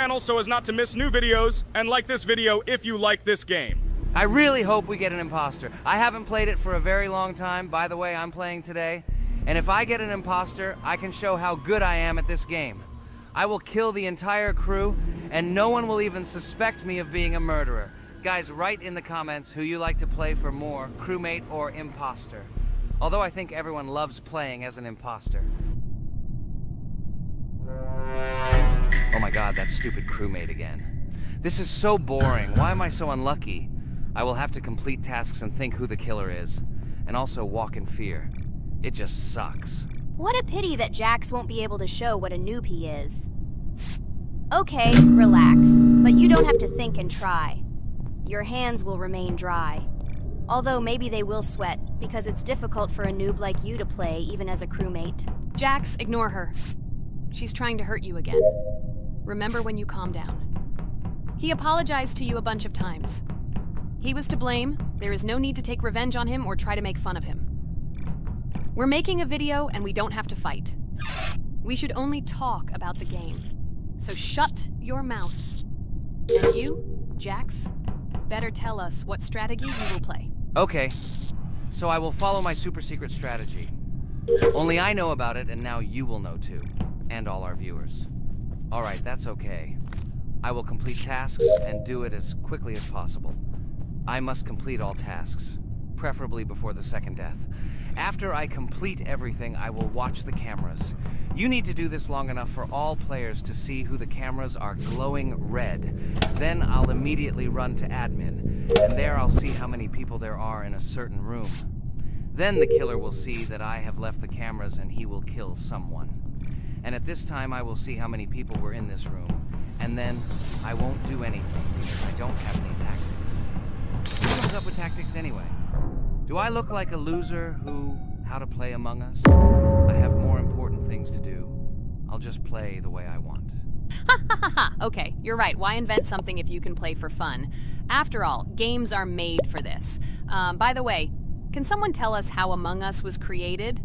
channel so as not to miss new videos, and like this video if you like this game. I really hope we get an imposter. I haven't played it for a very long time. By the way, I'm playing today. And if I get an imposter, I can show how good I am at this game. I will kill the entire crew, and no one will even suspect me of being a murderer. Guys, write in the comments who you like to play for more, crewmate or imposter. Although I think everyone loves playing as an imposter. Oh my god, that stupid crewmate again. This is so boring. Why am I so unlucky? I will have to complete tasks and think who the killer is. And also walk in fear. It just sucks. What a pity that Jax won't be able to show what a noob he is. Okay, relax. But you don't have to think and try. Your hands will remain dry. Although maybe they will sweat, because it's difficult for a noob like you to play even as a crewmate. Jax, ignore her. She's trying to hurt you again. Remember when you calm down. He apologized to you a bunch of times. He was to blame. There is no need to take revenge on him or try to make fun of him. We're making a video and we don't have to fight. We should only talk about the game. So shut your mouth. And you, Jax, better tell us what strategy you will play. Okay, so I will follow my super secret strategy. Only I know about it, and now you will know too. And all our viewers. Alright, that's okay. I will complete tasks and do it as quickly as possible. I must complete all tasks, preferably before the second death. After I complete everything, I will watch the cameras. You need to do this long enough for all players to see who the cameras are glowing red. Then I'll immediately run to admin, and there I'll see how many people there are in a certain room. Then the killer will see that I have left the cameras and he will kill someone. And at this time I will see how many people were in this room. And then I won't do anything because I don't have any tactics. Who comes up with tactics anyway? Do I look like a loser who, how to play Among Us? I have more important things to do. I'll just play the way I want. Ha ha ha ha! Okay, you're right. Why invent something if you can play for fun? After all, games are made for this. By the way, can someone tell us how Among Us was created?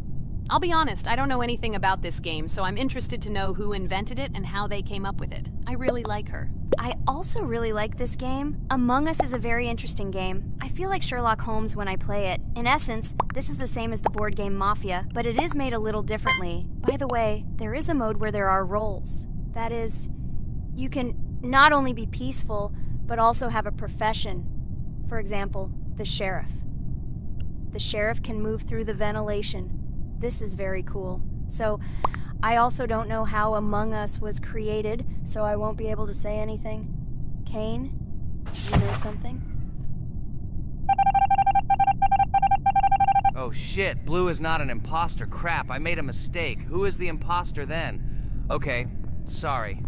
I'll be honest, I don't know anything about this game, so I'm interested to know who invented it and how they came up with it. I really like her. I also really like this game. Among Us is a very interesting game. I feel like Sherlock Holmes when I play it. In essence, this is the same as the board game Mafia, but it is made a little differently. By the way, there is a mode where there are roles. That is, you can not only be peaceful, but also have a profession. For example, the sheriff. The sheriff can move through the ventilation. This is very cool. So, I also don't know how Among Us was created, so I won't be able to say anything. Kane, you know something? Oh shit, Blue is not an imposter. Crap, I made a mistake. Who is the imposter then? Okay, sorry.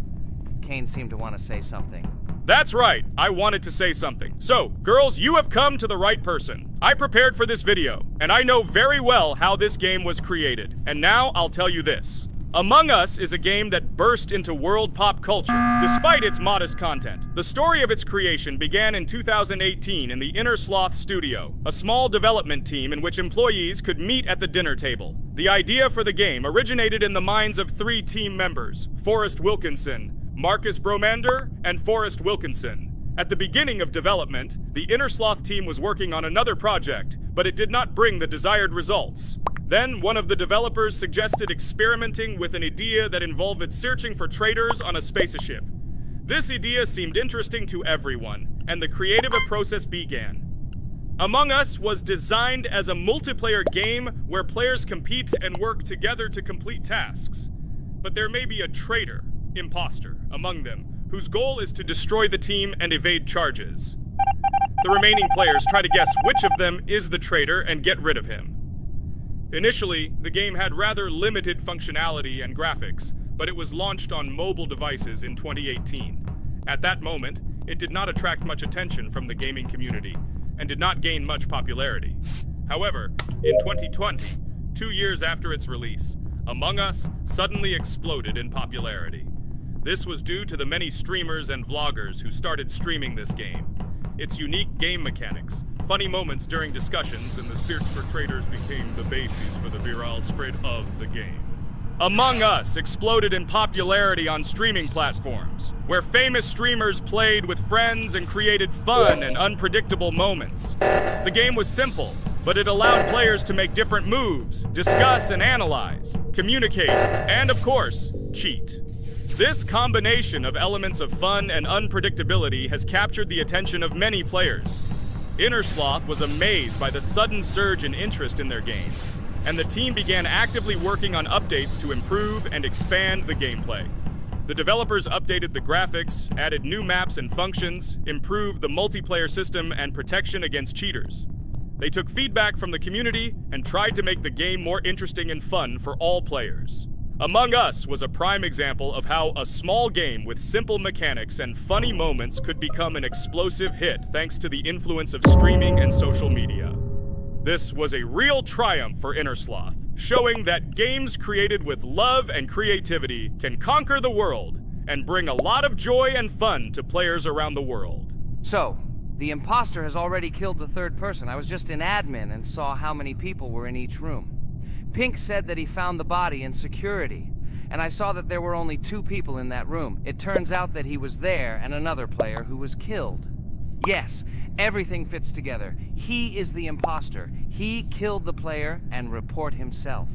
Kane seemed to want to say something. That's right, I wanted to say something. So, girls, you have come to the right person. I prepared for this video, and I know very well how this game was created. And now I'll tell you this. Among Us is a game that burst into world pop culture, despite its modest content. The story of its creation began in 2018 in the Inner Sloth Studio, a small development team in which employees could meet at the dinner table. The idea for the game originated in the minds of 3 team members, Forrest Wilkinson, Marcus Bromander, and Forrest Wilkinson. At the beginning of development, the Inner Sloth team was working on another project, but it did not bring the desired results. Then, one of the developers suggested experimenting with an idea that involved searching for traitors on a spaceship. This idea seemed interesting to everyone, and the creative process began. Among Us was designed as a multiplayer game where players compete and work together to complete tasks. But there may be a traitor, imposter, among them, whose goal is to destroy the team and evade charges. The remaining players try to guess which of them is the traitor and get rid of him. Initially, the game had rather limited functionality and graphics, but it was launched on mobile devices in 2018. At that moment, it did not attract much attention from the gaming community, and did not gain much popularity. However, in 2020, 2 years after its release, Among Us suddenly exploded in popularity. This was due to the many streamers and vloggers who started streaming this game. Its unique game mechanics, funny moments during discussions, and the search for traitors became the basis for the viral spread of the game. Among Us exploded in popularity on streaming platforms, where famous streamers played with friends and created fun and unpredictable moments. The game was simple, but it allowed players to make different moves, discuss and analyze, communicate, and of course, cheat. This combination of elements of fun and unpredictability has captured the attention of many players. Innersloth was amazed by the sudden surge in interest in their game, and the team began actively working on updates to improve and expand the gameplay. The developers updated the graphics, added new maps and functions, improved the multiplayer system and protection against cheaters. They took feedback from the community and tried to make the game more interesting and fun for all players. Among Us was a prime example of how a small game with simple mechanics and funny moments could become an explosive hit thanks to the influence of streaming and social media. This was a real triumph for Innersloth, showing that games created with love and creativity can conquer the world and bring a lot of joy and fun to players around the world. So, the imposter has already killed the third person. I was just in admin and saw how many people were in each room. Pink said that he found the body in security, and I saw that there were only 2 people in that room. It turns out that he was there and another player who was killed. Yes, everything fits together. He is the imposter. He killed the player and report himself.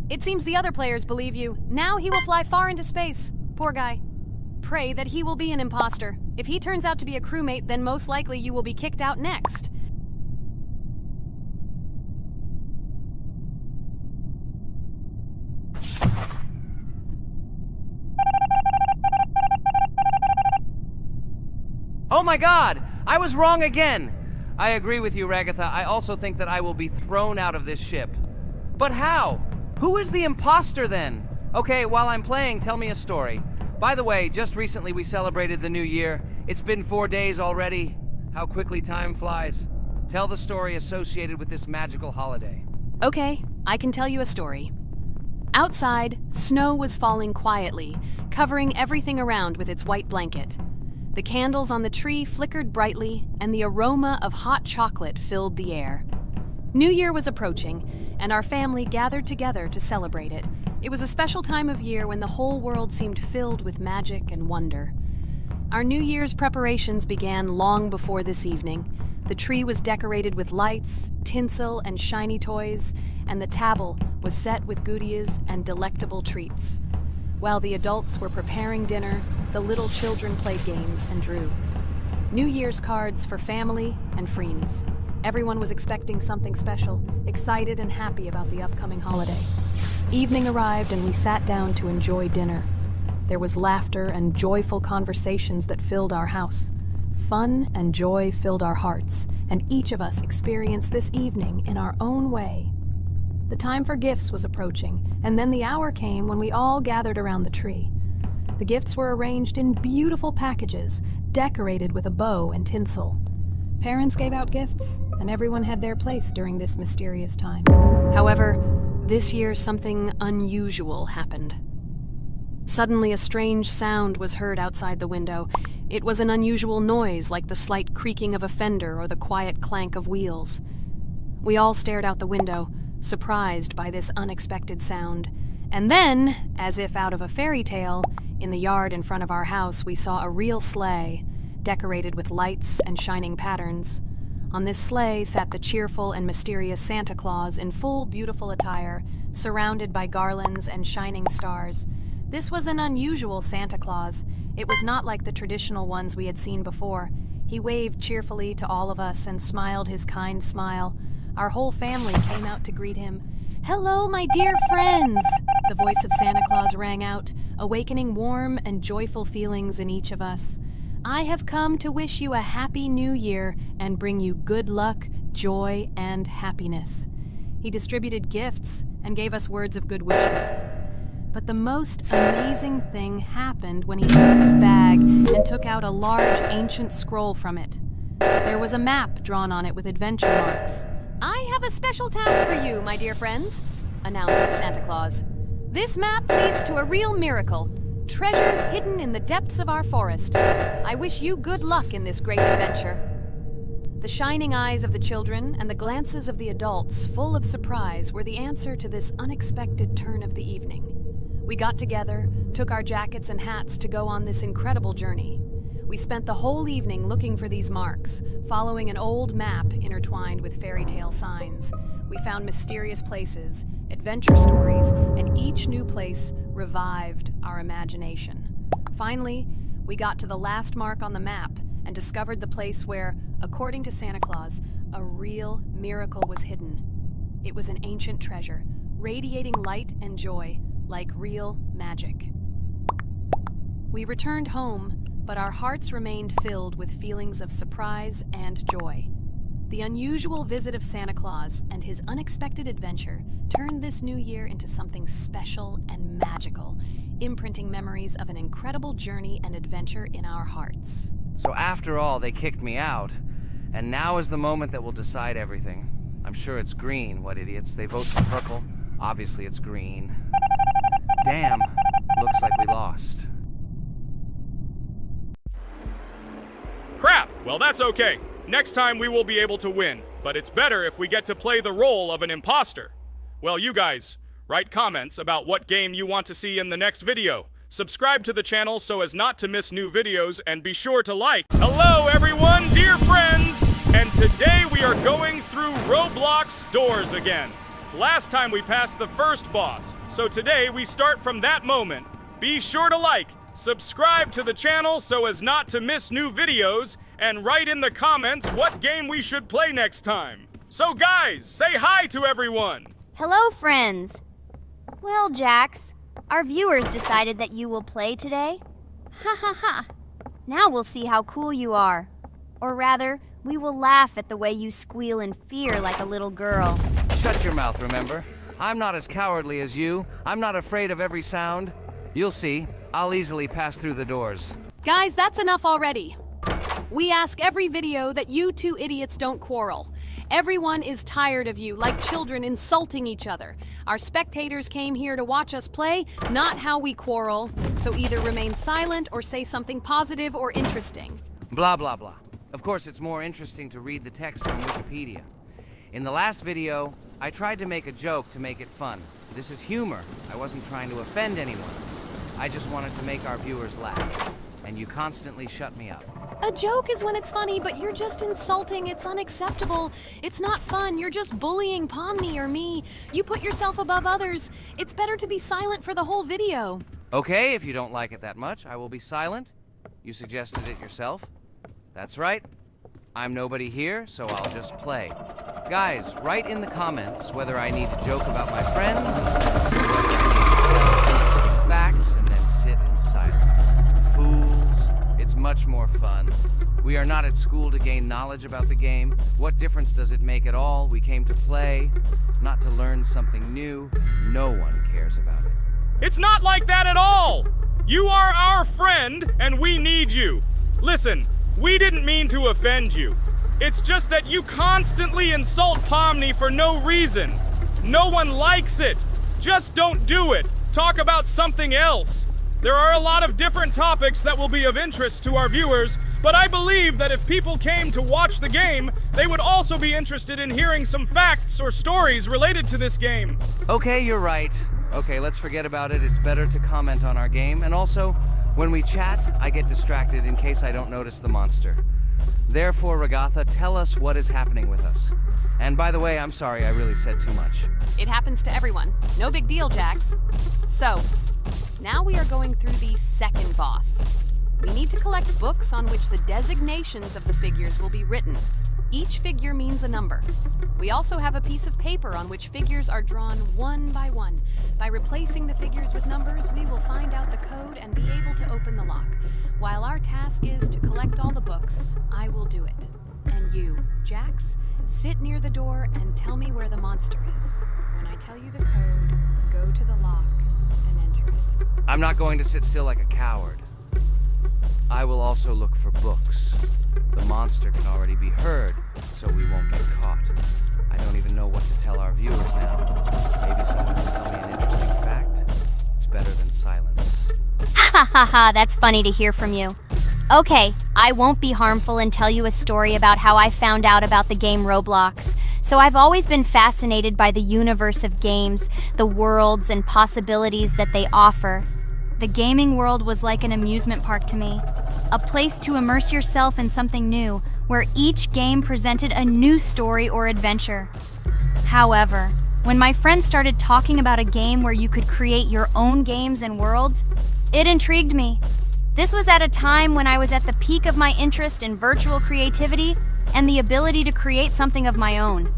It seems the other players believe you. Now he will fly far into space. Poor guy. Pray that he will be an imposter. If he turns out to be a crewmate, then most likely you will be kicked out next. Oh my god! I was wrong again! I agree with you, Ragatha. I also think that I will be thrown out of this ship. But how? Who is the imposter then? Okay, while I'm playing, tell me a story. By the way, just recently we celebrated the new year. It's been 4 days already. How quickly time flies. Tell the story associated with this magical holiday. Okay, I can tell you a story. Outside, snow was falling quietly, covering everything around with its white blanket. The candles on the tree flickered brightly, and the aroma of hot chocolate filled the air. New Year was approaching, and our family gathered together to celebrate it. It was a special time of year when the whole world seemed filled with magic and wonder. Our New Year's preparations began long before this evening. The tree was decorated with lights, tinsel, and shiny toys, and the table was set with goodies and delectable treats. While the adults were preparing dinner, the little children played games and drew. New Year's cards for family and friends. Everyone was expecting something special, excited and happy about the upcoming holiday. Evening arrived and we sat down to enjoy dinner. There was laughter and joyful conversations that filled our house. Fun and joy filled our hearts, and each of us experienced this evening in our own way. The time for gifts was approaching, and then the hour came when we all gathered around the tree. The gifts were arranged in beautiful packages, decorated with a bow and tinsel. Parents gave out gifts, and everyone had their place during this mysterious time. However, this year something unusual happened. Suddenly a strange sound was heard outside the window. It was an unusual noise, like the slight creaking of a fender or the quiet clank of wheels. We all stared out the window, surprised by this unexpected sound. And then, as if out of a fairy tale, in the yard in front of our house we saw a real sleigh, decorated with lights and shining patterns. On this sleigh sat the cheerful and mysterious Santa Claus in full beautiful attire, surrounded by garlands and shining stars. This was an unusual Santa Claus. It was not like the traditional ones we had seen before. He waved cheerfully to all of us and smiled his kind smile. Our whole family came out to greet him. "Hello, my dear friends!" The voice of Santa Claus rang out, awakening warm and joyful feelings in each of us. "I have come to wish you a happy new year and bring you good luck, joy, and happiness." He distributed gifts and gave us words of good wishes. But the most amazing thing happened when he took his bag and took out a large ancient scroll from it. There was a map drawn on it with adventure marks. "I have a special task for you, my dear friends," announced Santa Claus. "This map leads to a real miracle. Treasures hidden in the depths of our forest. I wish you good luck in this great adventure." The shining eyes of the children and the glances of the adults, full of surprise, were the answer to this unexpected turn of the evening. We got together, took our jackets and hats to go on this incredible journey. We spent the whole evening looking for these marks, following an old map intertwined with fairy tale signs. We found mysterious places, adventure stories, and each new place revived our imagination. Finally, we got to the last mark on the map and discovered the place where, according to Santa Claus, a real miracle was hidden. It was an ancient treasure, radiating light and joy like real magic. We returned home, but our hearts remained filled with feelings of surprise and joy. The unusual visit of Santa Claus and his unexpected adventure turned this new year into something special and magical, imprinting memories of an incredible journey and adventure in our hearts. So after all, they kicked me out, and now is the moment that will decide everything. I'm sure it's green, what idiots. They vote for purple. Obviously it's green. Damn, looks like we lost. Crap! Well, that's okay. Next time we will be able to win, but it's better if we get to play the role of an imposter. Well, you guys, write comments about what game you want to see in the next video. Subscribe to the channel so as not to miss new videos, and be sure to like. Hello everyone, dear friends! And today we are going through Roblox doors again. Last time we passed the first boss, so today we start from that moment. Be sure to like, subscribe to the channel so as not to miss new videos, and write in the comments what game we should play next time. So guys, say hi to everyone! Hello, friends. Well, Jax, our viewers decided that you will play today. Ha ha ha. Now we'll see how cool you are. Or rather, we will laugh at the way you squeal in fear like a little girl. Shut your mouth, remember? I'm not as cowardly as you. I'm not afraid of every sound. You'll see. I'll easily pass through the doors. Guys, that's enough already. We ask every video that you two idiots don't quarrel. Everyone is tired of you, like children insulting each other. Our spectators came here to watch us play, not how we quarrel. So either remain silent or say something positive or interesting. Blah, blah, blah. Of course, it's more interesting to read the text from Wikipedia. In the last video, I tried to make a joke to make it fun. This is humor. I wasn't trying to offend anyone. I just wanted to make our viewers laugh. And you constantly shut me up. A joke is when it's funny, but you're just insulting. It's unacceptable. It's not fun. You're just bullying Pomni or me. You put yourself above others. It's better to be silent for the whole video. Okay, if you don't like it that much, I will be silent. You suggested it yourself. That's right. I'm nobody here, so I'll just play. Guys, write in the comments whether I need to joke about my friends, or whether I need to facts and then sit in silence. Fools. It's much more fun. We are not at school to gain knowledge about the game. What difference does it make at all? We came to play, not to learn something new. No one cares about it. It's not like that at all! You are our friend, and we need you. Listen, we didn't mean to offend you. It's just that you constantly insult Pomni for no reason. No one likes it. Just don't do it. Talk about something else. There are a lot of different topics that will be of interest to our viewers, but I believe that if people came to watch the game, they would also be interested in hearing some facts or stories related to this game. Okay, you're right. Okay, let's forget about it. It's better to comment on our game. And also, when we chat, I get distracted in case I don't notice the monster. Therefore, Ragatha, tell us what is happening with us. And by the way, I'm sorry I really said too much. It happens to everyone. No big deal, Jax. So, now we are going through the second boss. We need to collect books on which the designations of the figures will be written. Each figure means a number. We also have a piece of paper on which figures are drawn one by one. By replacing the figures with numbers, we will find out the code and be able to open the lock. While our task is to collect all the books, I will do it. And you, Jax, sit near the door and tell me where the monster is. When I tell you the code, go to the lock and enter it. I'm not going to sit still like a coward. I will also look for books. The monster can already be heard, so we won't get caught. I don't even know what to tell our viewers now. Maybe someone can tell me an interesting fact. It's better than silence. Ha ha ha, that's funny to hear from you. Okay, I won't be harmful and tell you a story about how I found out about the game Roblox. so I've always been fascinated by the universe of games, the worlds and possibilities that they offer. The gaming world was like an amusement park to me, a place to immerse yourself in something new, where each game presented a new story or adventure. However, when my friends started talking about a game where you could create your own games and worlds, it intrigued me. This was at a time when I was at the peak of my interest in virtual creativity and the ability to create something of my own.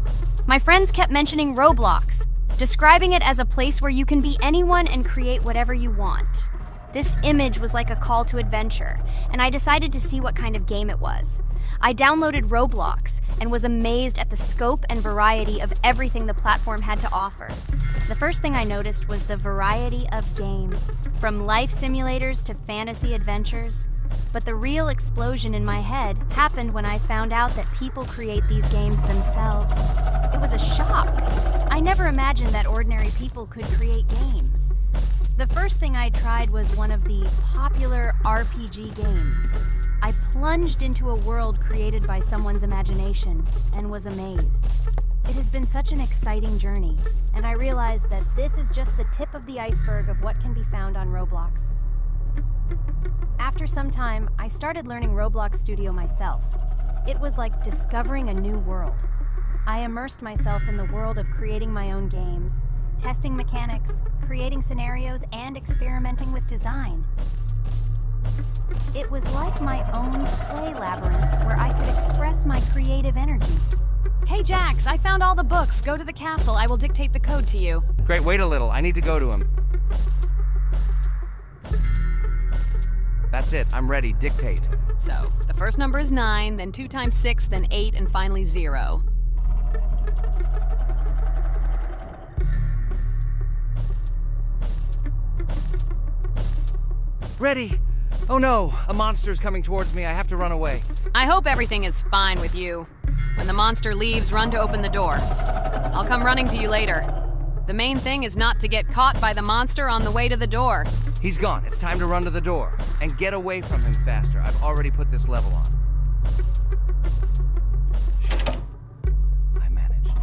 My friends kept mentioning Roblox, describing it as a place where you can be anyone and create whatever you want. This image was like a call to adventure, and I decided to see what kind of game it was. I downloaded Roblox and was amazed at the scope and variety of everything the platform had to offer. The first thing I noticed was the variety of games, from life simulators to fantasy adventures. But the real explosion in my head happened when I found out that people create these games themselves. It was a shock. I never imagined that ordinary people could create games. The first thing I tried was one of the popular RPG games. I plunged into a world created by someone's imagination and was amazed. It has been such an exciting journey, and I realized that this is just the tip of the iceberg of what can be found on Roblox. After some time, I started learning Roblox Studio myself. It was like discovering a new world. I immersed myself in the world of creating my own games, testing mechanics, creating scenarios, and experimenting with design. It was like my own play labyrinth where I could express my creative energy. Hey, Jax, I found all the books. Go to the castle. I will dictate the code to you. Great, wait a little. I need to go to him. That's it. I'm ready. Dictate. So, the first number is 9, then 2 times 6, then 8, and finally 0. Ready! Oh no! A monster's coming towards me. I have to run away. I hope everything is fine with you. When the monster leaves, run to open the door. I'll come running to you later. The main thing is not to get caught by the monster on the way to the door. He's gone. It's time to run to the door. And get away from him faster. I've already put this level on. I managed.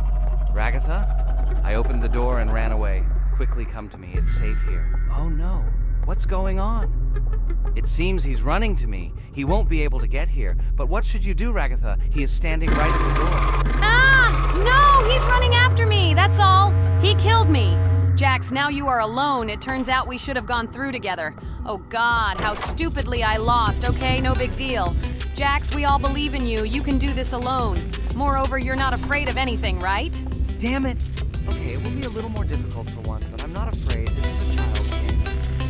Ragatha? I opened the door and ran away. Quickly come to me. It's safe here. Oh no. What's going on? It seems he's running to me. He won't be able to get here. But what should you do, Ragatha? He is standing right at the door. Ah! No! He's running after me! That's all! He killed me! Jax, now you are alone. It turns out we should have gone through together. Oh God, how stupidly I lost. Okay, no big deal. Jax, we all believe in you. You can do this alone. Moreover, you're not afraid of anything, right? Damn it! Okay, it will be a little more difficult for one, but I'm not afraid. This is a child's game.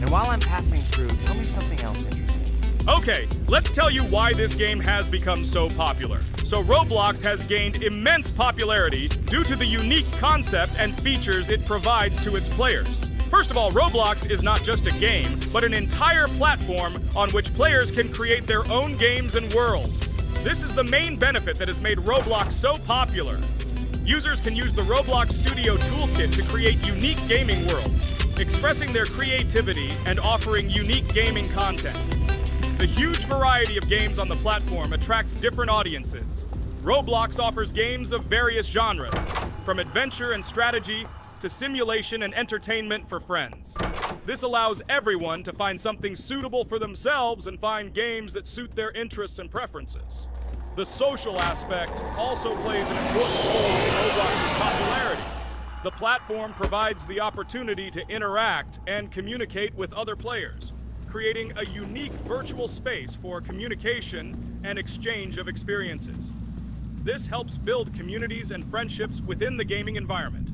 And while I'm passing through, tell me something else interesting. Okay, let's tell you why this game has become so popular. So Roblox has gained immense popularity due to the unique concept and features it provides to its players. First of all, Roblox is not just a game, but an entire platform on which players can create their own games and worlds. This is the main benefit that has made Roblox so popular. Users can use the Roblox Studio toolkit to create unique gaming worlds, expressing their creativity and offering unique gaming content. The huge variety of games on the platform attracts different audiences. Roblox offers games of various genres, from adventure and strategy to simulation and entertainment for friends. This allows everyone to find something suitable for themselves and find games that suit their interests and preferences. The social aspect also plays an important role in Roblox's popularity. The platform provides the opportunity to interact and communicate with other players, creating a unique virtual space for communication and exchange of experiences. This helps build communities and friendships within the gaming environment.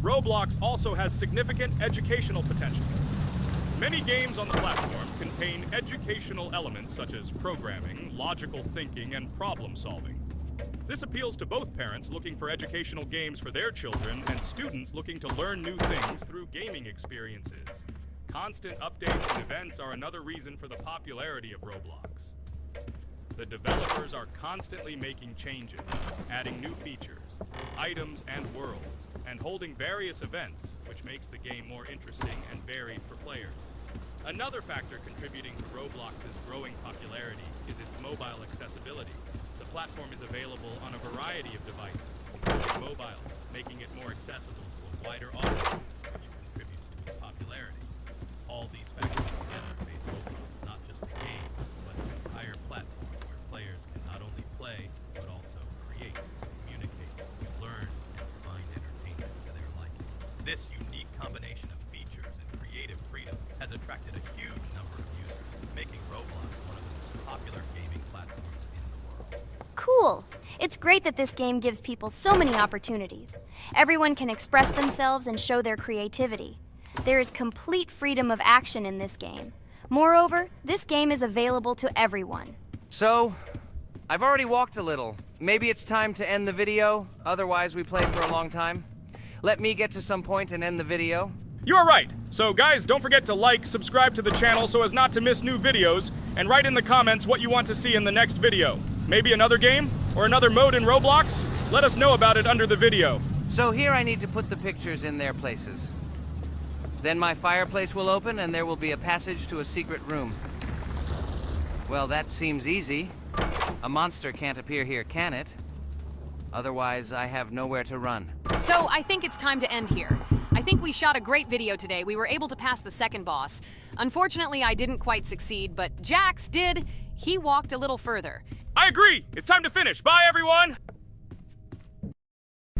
Roblox also has significant educational potential. Many games on the platform contain educational elements such as programming, logical thinking, and problem solving. This appeals to both parents looking for educational games for their children and students looking to learn new things through gaming experiences. Constant updates and events are another reason for the popularity of Roblox. The developers are constantly making changes, adding new features, items, and worlds, and holding various events, which makes the game more interesting and varied for players. Another factor contributing to Roblox's growing popularity is its mobile accessibility. The platform is available on a variety of devices, including mobile, making it more accessible to a wider audience, which contributes to its popularity. All these factors together made Roblox not just a game, but an entire platform where players can not only play, but also create, communicate, learn, and find entertainment to their liking. This unique combination of features and creative freedom has attracted a huge number of users, making Roblox one of the most popular gaming platforms in the world. Cool! It's great that this game gives people so many opportunities. Everyone can express themselves and show their creativity. There is complete freedom of action in this game. Moreover, this game is available to everyone. So, I've already walked a little. Maybe it's time to end the video, otherwise we play for a long time. Let me get to some point and end the video. You are right. So guys, don't forget to like, subscribe to the channel so as not to miss new videos, and write in the comments what you want to see in the next video. Maybe another game? Or another mode in Roblox? Let us know about it under the video. So here I need to put the pictures in their places. Then my fireplace will open and there will be a passage to a secret room. Well, that seems easy. A monster can't appear here, can it? Otherwise, I have nowhere to run. So I think it's time to end here. I think we shot a great video today. We were able to pass the second boss. Unfortunately, I didn't quite succeed, but Jax did. He walked a little further. I agree! It's time to finish. Bye, everyone!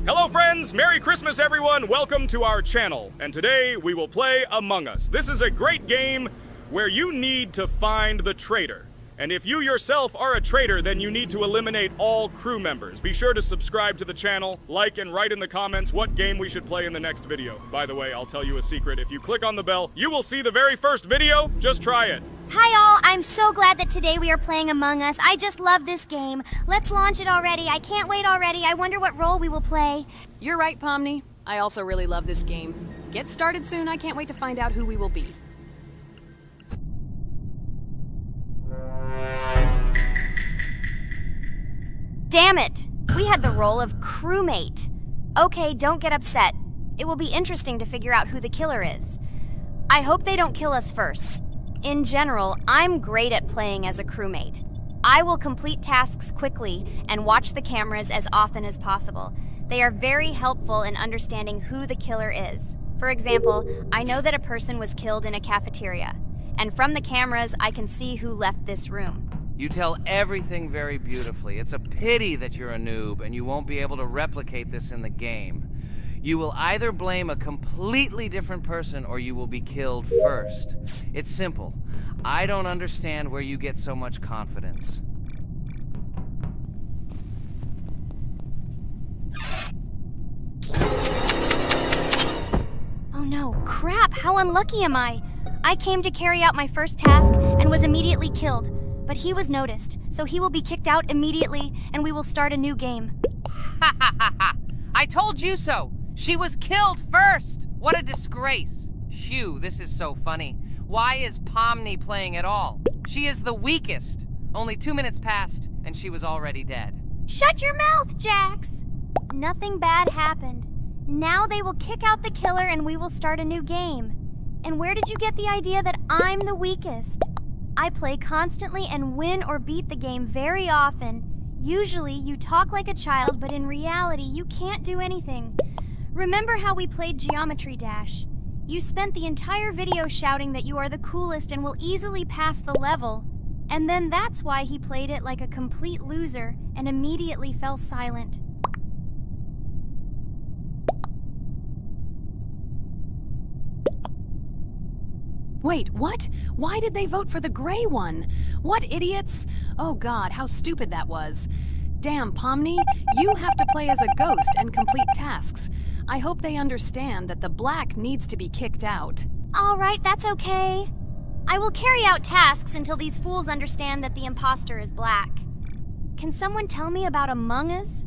Hello, friends! Merry Christmas, everyone! Welcome to our channel. And today, we will play Among Us. This is a great game where you need to find the traitor. And if you yourself are a traitor, then you need to eliminate all crew members. Be sure to subscribe to the channel, like, and write in the comments what game we should play in the next video. By the way, I'll tell you a secret. If you click on the bell, you will see the very first video. Just try it. Hi all, I'm so glad that today we are playing Among Us. I just love this game. Let's launch it already. I can't wait already. I wonder what role we will play. You're right, Pomni. I also really love this game. Get started soon. I can't wait to find out who we will be. Damn it! We had the role of crewmate. Okay, don't get upset. It will be interesting to figure out who the killer is. I hope they don't kill us first. In general, I'm great at playing as a crewmate. I will complete tasks quickly and watch the cameras as often as possible. They are very helpful in understanding who the killer is. For example, I know that a person was killed in a cafeteria, and from the cameras, I can see who left this room. You tell everything very beautifully. It's a pity that you're a noob and you won't be able to replicate this in the game. You will either blame a completely different person or you will be killed first. It's simple. I don't understand where you get so much confidence. Oh no, crap, how unlucky am I? I came to carry out my first task and was immediately killed. But he was noticed, so he will be kicked out immediately, and we will start a new game. Ha ha ha ha! I told you so! She was killed first! What a disgrace! Phew, this is so funny. Why is Pomni playing at all? She is the weakest. Only 2 minutes passed, and she was already dead. Shut your mouth, Jax! Nothing bad happened. Now they will kick out the killer and we will start a new game. And where did you get the idea that I'm the weakest? I play constantly and win or beat the game very often. Usually, you talk like a child, but in reality, you can't do anything. Remember how we played Geometry Dash? You spent the entire video shouting that you are the coolest and will easily pass the level. And then that's why he played it like a complete loser and immediately fell silent. Wait, what? Why did they vote for the gray one? What idiots? Oh god, how stupid that was. Damn, Pomni, you have to play as a ghost and complete tasks. I hope they understand that the black needs to be kicked out. All right, that's okay. I will carry out tasks until these fools understand that the imposter is black. Can someone tell me about Among Us?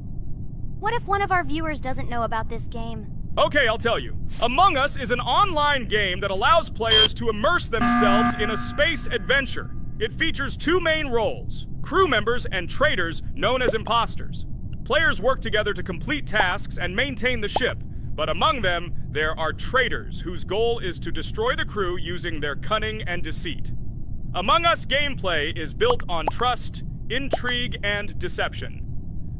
What if one of our viewers doesn't know about this game? Okay, I'll tell you. Among Us is an online game that allows players to immerse themselves in a space adventure. It features two main roles, crew members and traitors known as imposters. Players work together to complete tasks and maintain the ship, but among them, there are traitors whose goal is to destroy the crew using their cunning and deceit. Among Us gameplay is built on trust, intrigue, and deception.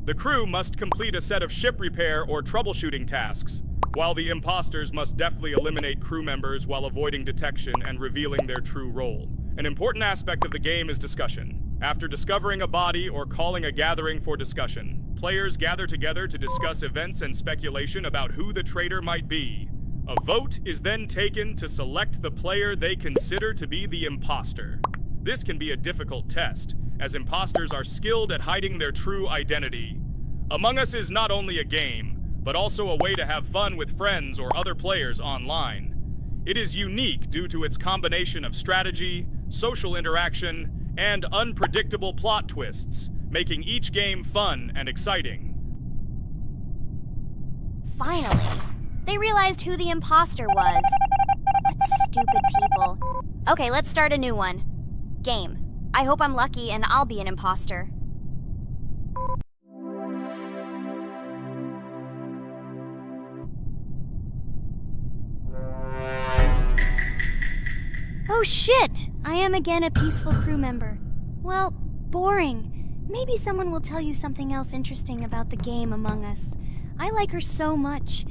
The crew must complete a set of ship repair or troubleshooting tasks, while the imposters must deftly eliminate crew members while avoiding detection and revealing their true role. An important aspect of the game is discussion. After discovering a body or calling a gathering for discussion, players gather together to discuss events and speculation about who the traitor might be. A vote is then taken to select the player they consider to be the imposter. This can be a difficult test, as imposters are skilled at hiding their true identity. Among Us is not only a game, but also a way to have fun with friends or other players online. It is unique due to its combination of strategy, social interaction, and unpredictable plot twists, making each game fun and exciting. Finally, they realized who the imposter was. What stupid people. Okay, let's start a new one. Game. I hope I'm lucky and I'll be an imposter. Oh shit! I am again a peaceful crew member. Well, boring. Maybe someone will tell you something else interesting about the game Among Us. I like her so much.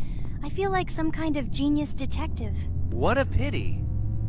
I feel like some kind of genius detective. What a pity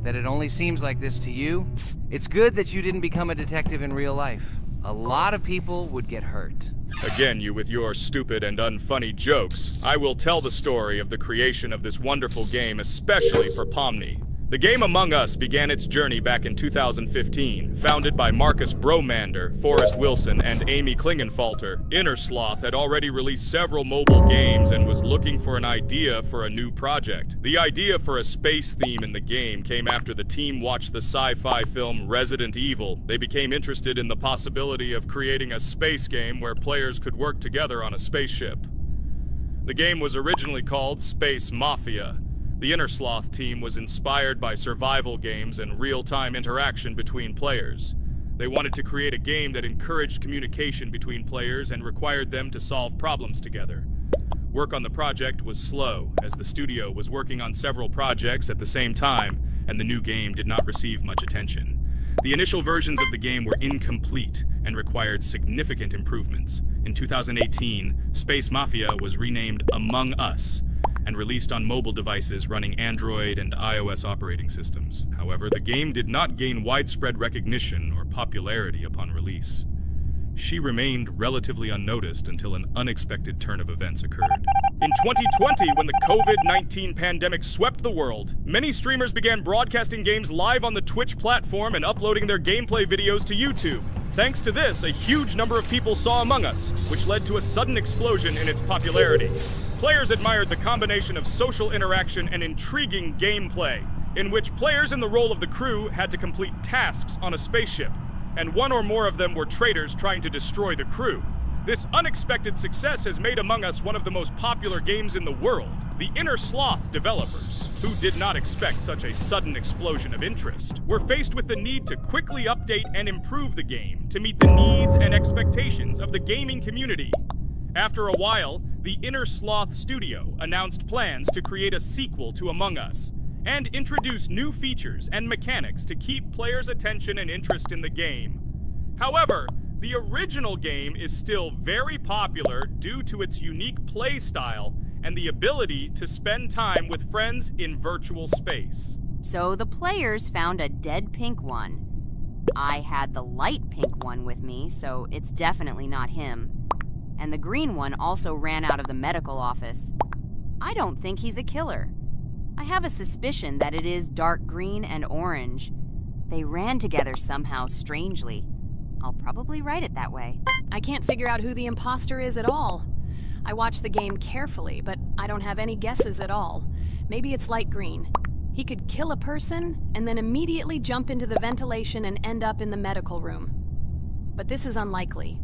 that it only seems like this to you. It's good that you didn't become a detective in real life. A lot of people would get hurt. Again, you with your stupid and unfunny jokes. I will tell the story of the creation of this wonderful game, especially for Pomni. The game Among Us began its journey back in 2015. Founded by Marcus Bromander, Forrest Wilson, and Amy Klingenfalter, Innersloth had already released several mobile games and was looking for an idea for a new project. The idea for a space theme in the game came after the team watched the sci-fi film Resident Evil. They became interested in the possibility of creating a space game where players could work together on a spaceship. The game was originally called Space Mafia. The Innersloth team was inspired by survival games and real-time interaction between players. They wanted to create a game that encouraged communication between players and required them to solve problems together. Work on the project was slow, as the studio was working on several projects at the same time, and the new game did not receive much attention. The initial versions of the game were incomplete and required significant improvements. In 2018, Space Mafia was renamed Among Us, and released on mobile devices running Android and iOS operating systems. However, the game did not gain widespread recognition or popularity upon release. She remained relatively unnoticed until an unexpected turn of events occurred. In 2020, when the COVID-19 pandemic swept the world, many streamers began broadcasting games live on the Twitch platform and uploading their gameplay videos to YouTube. Thanks to this, a huge number of people saw Among Us, which led to a sudden explosion in its popularity. Players admired the combination of social interaction and intriguing gameplay, in which players in the role of the crew had to complete tasks on a spaceship, and one or more of them were traitors trying to destroy the crew. This unexpected success has made Among Us one of the most popular games in the world. The Innersloth developers, who did not expect such a sudden explosion of interest, were faced with the need to quickly update and improve the game to meet the needs and expectations of the gaming community. After a while, the Innersloth studio announced plans to create a sequel to Among Us and introduce new features and mechanics to keep players' attention and interest in the game. However, the original game is still very popular due to its unique play style and the ability to spend time with friends in virtual space. So the players found a dead pink one. I had the light pink one with me, so it's definitely not him. And the green one also ran out of the medical office. I don't think he's a killer. I have a suspicion that it is dark green and orange. They ran together somehow strangely. I'll probably write it that way. I can't figure out who the imposter is at all. I watched the game carefully, but I don't have any guesses at all. Maybe it's light green. He could kill a person and then immediately jump into the ventilation and end up in the medical room. But this is unlikely.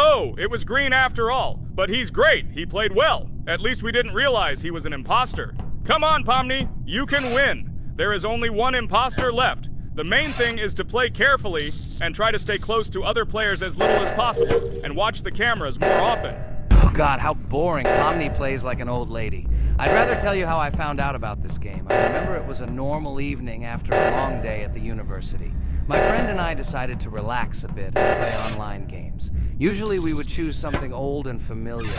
Oh, it was green after all. But he's great. He played well. At least we didn't realize he was an imposter. Come on, Pomni. You can win. There is only one imposter left. The main thing is to play carefully and try to stay close to other players as little as possible and watch the cameras more often. Oh God, how boring. Pomni plays like an old lady. I'd rather tell you how I found out about this game. I remember it was a normal evening after a long day at the university. My friend and I decided to relax a bit and play online games. Usually we would choose something old and familiar,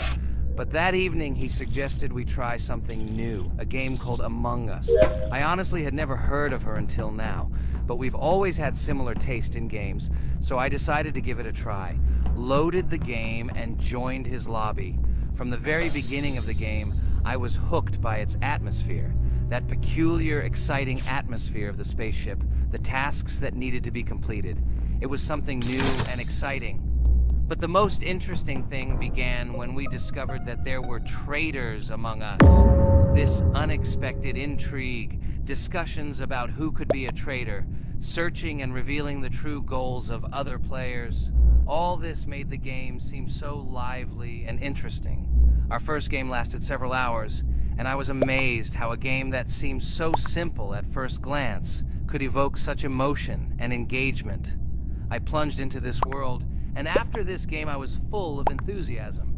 but that evening he suggested we try something new, a game called Among Us. I honestly had never heard of her until now, but we've always had similar taste in games, so I decided to give it a try. Loaded the game and joined his lobby. From the very beginning of the game, I was hooked by its atmosphere. That peculiar, exciting atmosphere of the spaceship, the tasks that needed to be completed. It was something new and exciting. But the most interesting thing began when we discovered that there were traitors among us. This unexpected intrigue, discussions about who could be a traitor, searching and revealing the true goals of other players. All this made the game seem so lively and interesting. Our first game lasted several hours, and I was amazed how a game that seemed so simple at first glance could evoke such emotion and engagement. I plunged into this world, and after this game I was full of enthusiasm.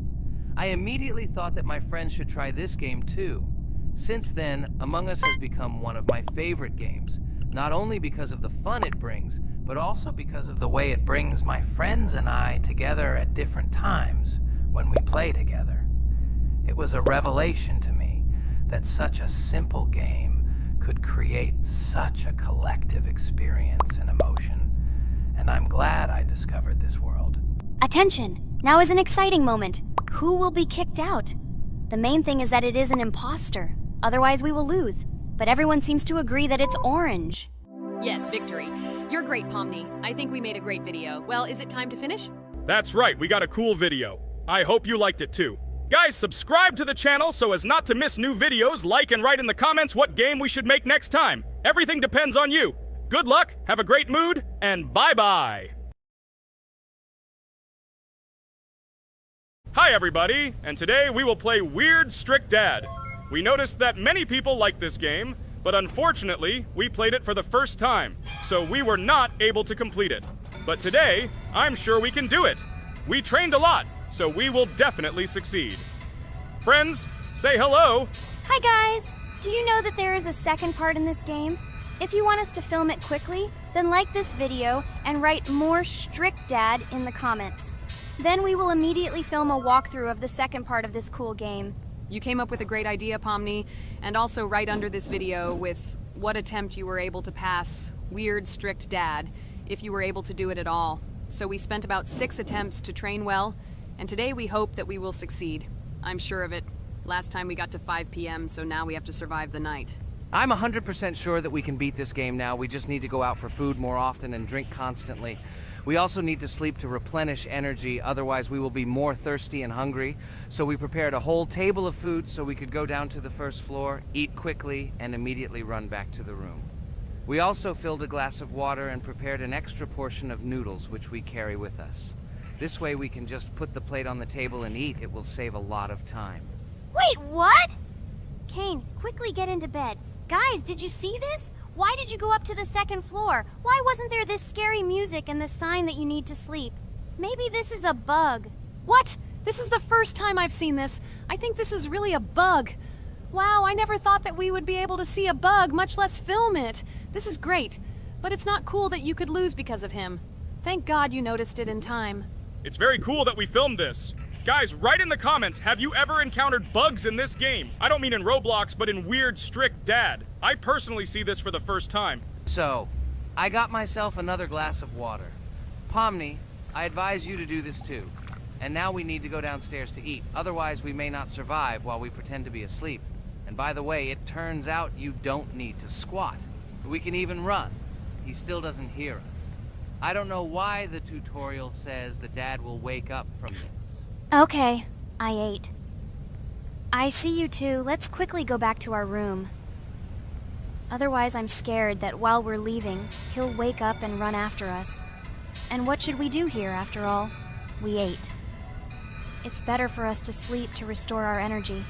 I immediately thought that my friends should try this game too. Since then, Among Us has become one of my favorite games, not only because of the fun it brings, but also because of the way it brings my friends and I together at different times when we play together. It was a revelation to me that such a simple game could create such a collective experience and emotion, and I'm glad I discovered this world. Attention! Now is an exciting moment. Who will be kicked out? The main thing is that it is an imposter. Otherwise we will lose. But everyone seems to agree that it's orange. Yes, victory. You're great, Pomni. I think we made a great video. Well, is it time to finish? That's right, we got a cool video. I hope you liked it too. Guys, subscribe to the channel so as not to miss new videos, like and write in the comments what game we should make next time. Everything depends on you. Good luck, have a great mood, and bye-bye. Hi everybody, and today we will play Weird Strict Dad. We noticed that many people like this game, but unfortunately, we played it for the first time, so we were not able to complete it. But today, I'm sure we can do it. We trained a lot, so we will definitely succeed. Friends, say hello. Hi guys! Do you know that there is a second part in this game? If you want us to film it quickly, then like this video and write more strict dad in the comments. Then we will immediately film a walkthrough of the second part of this cool game. You came up with a great idea, Pomni, and also right under this video with what attempt you were able to pass Weird Strict Dad, if you were able to do it at all. So we spent about 6 attempts to train well, and today we hope that we will succeed. I'm sure of it. Last time we got to 5 p.m., so now we have to survive the night. I'm 100% sure that we can beat this game now. We just need to go out for food more often and drink constantly. We also need to sleep to replenish energy, otherwise we will be more thirsty and hungry. So we prepared a whole table of food so we could go down to the first floor, eat quickly, and immediately run back to the room. We also filled a glass of water and prepared an extra portion of noodles, which we carry with us. This way we can just put the plate on the table and eat. It will save a lot of time. Wait, what? Kane, quickly get into bed. Guys, did you see this? Why did you go up to the second floor? Why wasn't there this scary music and the sign that you need to sleep? Maybe this is a bug. What? This is the first time I've seen this. I think this is really a bug. Wow, I never thought that we would be able to see a bug, much less film it. This is great, but it's not cool that you could lose because of him. Thank God you noticed it in time. It's very cool that we filmed this. Guys, write in the comments, have you ever encountered bugs in this game? I don't mean in Roblox, but in Weird Strict Dad. I personally see this for the first time. So, I got myself another glass of water. Pomni, I advise you to do this too. And now we need to go downstairs to eat. Otherwise, we may not survive while we pretend to be asleep. And by the way, it turns out you don't need to squat. We can even run. He still doesn't hear us. I don't know why the tutorial says the dad will wake up from this. Okay, I ate. I see you two. Let's quickly go back to our room. Otherwise, I'm scared that while we're leaving, he'll wake up and run after us. And what should we do here, after all? We ate. It's better for us to sleep to restore our energy.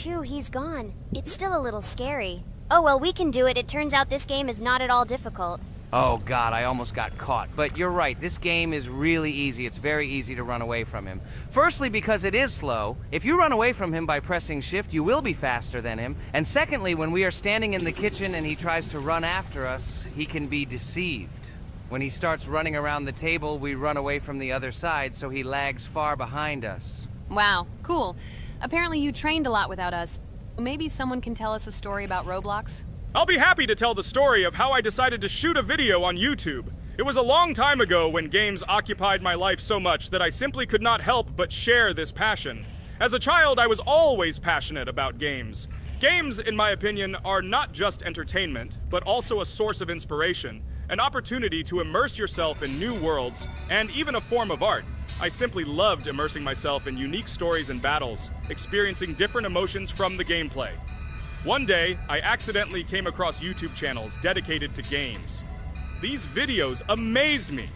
Phew, he's gone. It's still a little scary. Oh well, we can do it. It turns out this game is not at all difficult. Oh god, I almost got caught. But you're right, this game is really easy. It's very easy to run away from him. Firstly, because it is slow. If you run away from him by pressing shift, you will be faster than him. And secondly, when we are standing in the kitchen and he tries to run after us, he can be deceived. When he starts running around the table, we run away from the other side, so he lags far behind us. Wow, cool. Apparently you trained a lot without us. Maybe someone can tell us a story about Roblox? I'll be happy to tell the story of how I decided to shoot a video on YouTube. It was a long time ago when games occupied my life so much that I simply could not help but share this passion. As a child, I was always passionate about games. Games, in my opinion, are not just entertainment, but also a source of inspiration, an opportunity to immerse yourself in new worlds, and even a form of art. I simply loved immersing myself in unique stories and battles, experiencing different emotions from the gameplay. One day, I accidentally came across YouTube channels dedicated to games. These videos amazed me.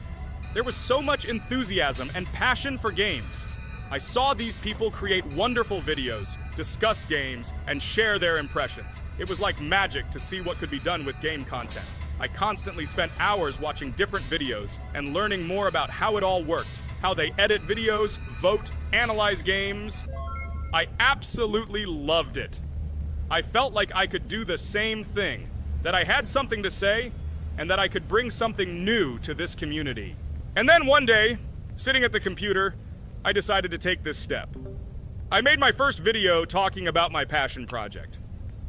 There was so much enthusiasm and passion for games. I saw these people create wonderful videos, discuss games, and share their impressions. It was like magic to see what could be done with game content. I constantly spent hours watching different videos and learning more about how it all worked, how they edit videos, vote, analyze games. I absolutely loved it. I felt like I could do the same thing, that I had something to say, and that I could bring something new to this community. And then one day, sitting at the computer, I decided to take this step. I made my first video talking about my passion project.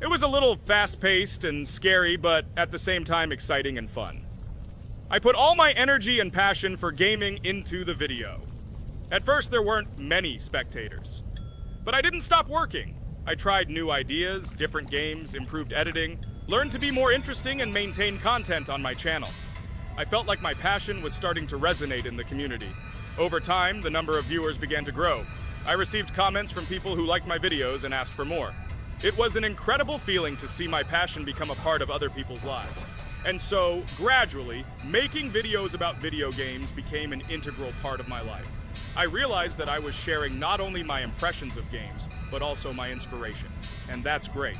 It was a little fast-paced and scary, but at the same time exciting and fun. I put all my energy and passion for gaming into the video. At first, there weren't many spectators. But I didn't stop working. I tried new ideas, different games, improved editing, learned to be more interesting, and maintain content on my channel. I felt like my passion was starting to resonate in the community. Over time, the number of viewers began to grow. I received comments from people who liked my videos and asked for more. It was an incredible feeling to see my passion become a part of other people's lives. And so, gradually, making videos about video games became an integral part of my life. I realized that I was sharing not only my impressions of games, but also my inspiration. And that's great.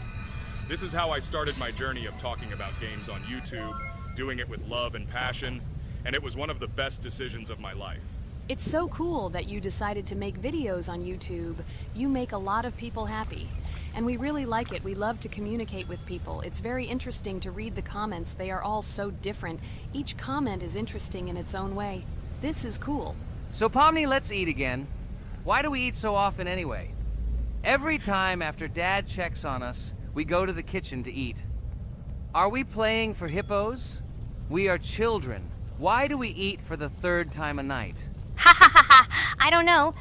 This is how I started my journey of talking about games on YouTube, doing it with love and passion, and it was one of the best decisions of my life. It's so cool that you decided to make videos on YouTube. You make a lot of people happy. And we really like it. We love to communicate with people. It's very interesting to read the comments. They are all so different. Each comment is interesting in its own way. This is cool. So Pomni, let's eat again. Why do we eat so often anyway? Every time after Dad checks on us, we go to the kitchen to eat. Are we playing for hippos? We are children. Why do we eat for the third time a night? Ha ha ha ha! I don't know.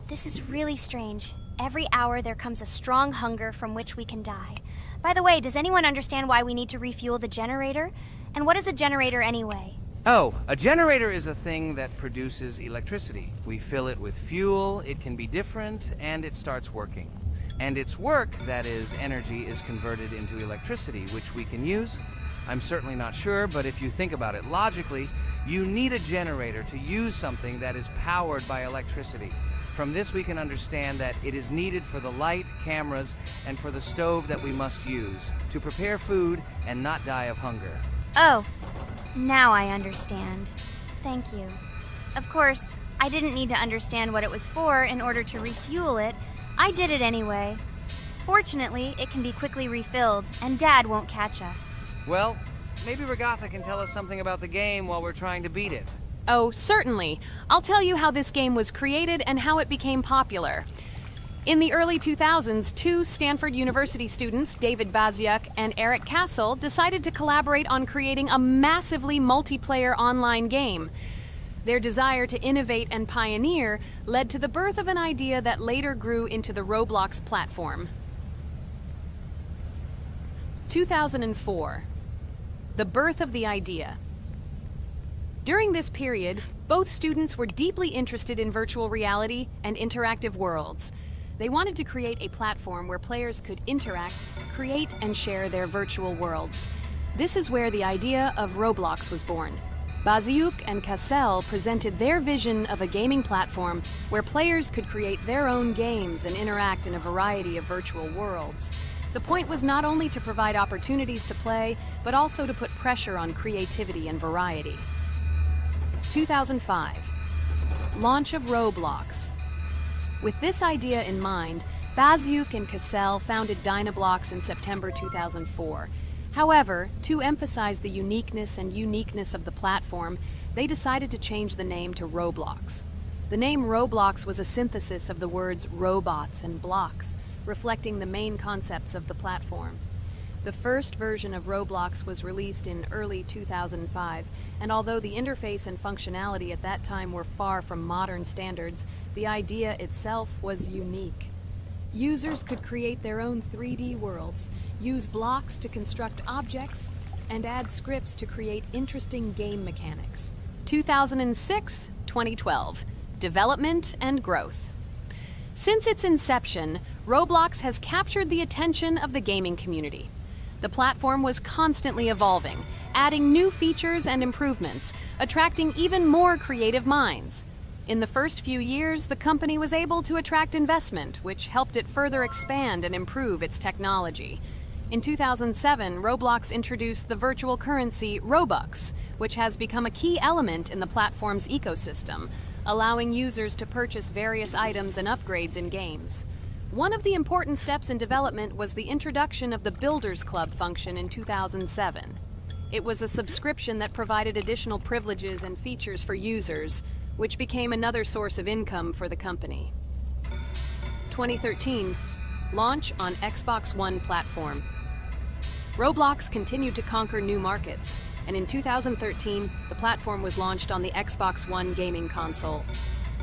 This is really strange. Every hour there comes a strong hunger from which we can die. By the way, does anyone understand why we need to refuel the generator? And what is a generator anyway? Oh, a generator is a thing that produces electricity. We fill it with fuel, it can be different, and it starts working. And its work, that is, energy, is converted into electricity, which we can use. I'm certainly not sure, but if you think about it logically, you need a generator to use something that is powered by electricity. From this we can understand that it is needed for the light, cameras, and for the stove that we must use to prepare food and not die of hunger. Oh, now I understand. Thank you. Of course, I didn't need to understand what it was for in order to refuel it. I did it anyway. Fortunately, it can be quickly refilled, and Dad won't catch us. Well, maybe Regatha can tell us something about the game while we're trying to beat it. Oh, certainly. I'll tell you how this game was created and how it became popular. In the early 2000s, two Stanford University students, David Baziuk and Eric Castle, decided to collaborate on creating a massively multiplayer online game. Their desire to innovate and pioneer led to the birth of an idea that later grew into the Roblox platform. 2004. The birth of the idea. During this period, both students were deeply interested in virtual reality and interactive worlds. They wanted to create a platform where players could interact, create, and share their virtual worlds. This is where the idea of Roblox was born. Baziuk and Cassel presented their vision of a gaming platform where players could create their own games and interact in a variety of virtual worlds. The point was not only to provide opportunities to play, but also to put pressure on creativity and variety. 2005. Launch of Roblox. With this idea in mind, Baziuk and Cassel founded Dynablox in September 2004. However, to emphasize the uniqueness of the platform, they decided to change the name to Roblox. The name Roblox was a synthesis of the words robots and blocks, reflecting the main concepts of the platform. The first version of Roblox was released in early 2005, and although the interface and functionality at that time were far from modern standards, the idea itself was unique. Users could create their own 3D worlds, use blocks to construct objects, and add scripts to create interesting game mechanics. 2006-2012. Development and growth. Since its inception, Roblox has captured the attention of the gaming community. The platform was constantly evolving, adding new features and improvements, attracting even more creative minds. In the first few years, the company was able to attract investment, which helped it further expand and improve its technology. In 2007, Roblox introduced the virtual currency Robux, which has become a key element in the platform's ecosystem, allowing users to purchase various items and upgrades in games. One of the important steps in development was the introduction of the Builders Club function in 2007. It was a subscription that provided additional privileges and features for users, which became another source of income for the company. 2013, launch on Xbox One platform. Roblox continued to conquer new markets, and in 2013, the platform was launched on the Xbox One gaming console.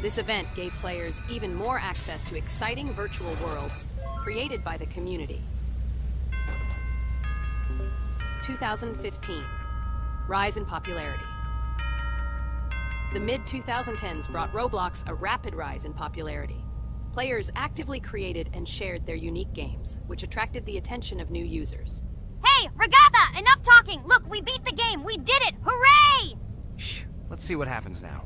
This event gave players even more access to exciting virtual worlds created by the community. 2015, rise in popularity. The mid-2010s brought Roblox a rapid rise in popularity. Players actively created and shared their unique games, which attracted the attention of new users. Hey, Regatha! Enough talking! Look, we beat the game! We did it! Hooray! Shh, let's see what happens now.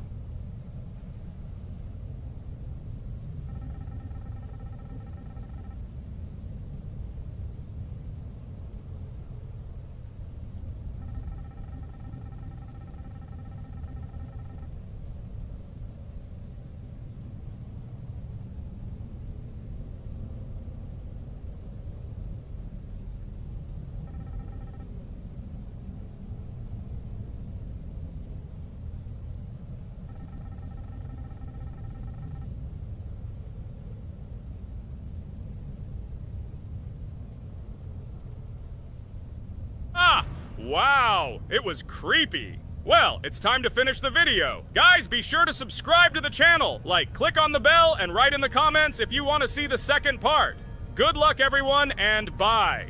Wow, it was creepy. Well, it's time to finish the video. Guys, be sure to subscribe to the channel. Click on the bell and write in the comments if you want to see the second part. Good luck, everyone, and bye.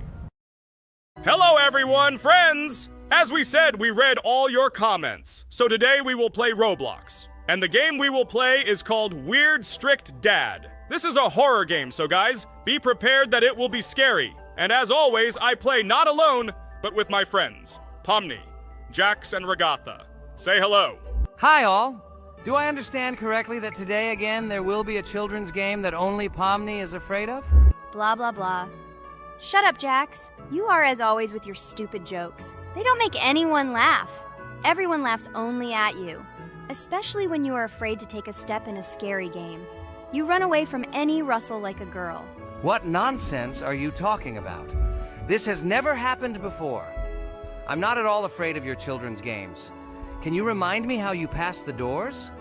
Hello, everyone, friends. As we said, we read all your comments. So today we will play Roblox. And the game we will play is called Weird Strict Dad. This is a horror game, so guys, be prepared that it will be scary. And as always, I play not alone, but with my friends, Pomni, Jax, and Regatha. Say hello. Hi all! Do I understand correctly that today again there will be a children's game that only Pomni is afraid of? Blah, blah, blah. Shut up, Jax. You are as always with your stupid jokes. They don't make anyone laugh. Everyone laughs only at you. Especially when you are afraid to take a step in a scary game. You run away from any rustle like a girl. What nonsense are you talking about? This has never happened before. I'm not at all afraid of your children's games. Can you remind me how you passed the doors?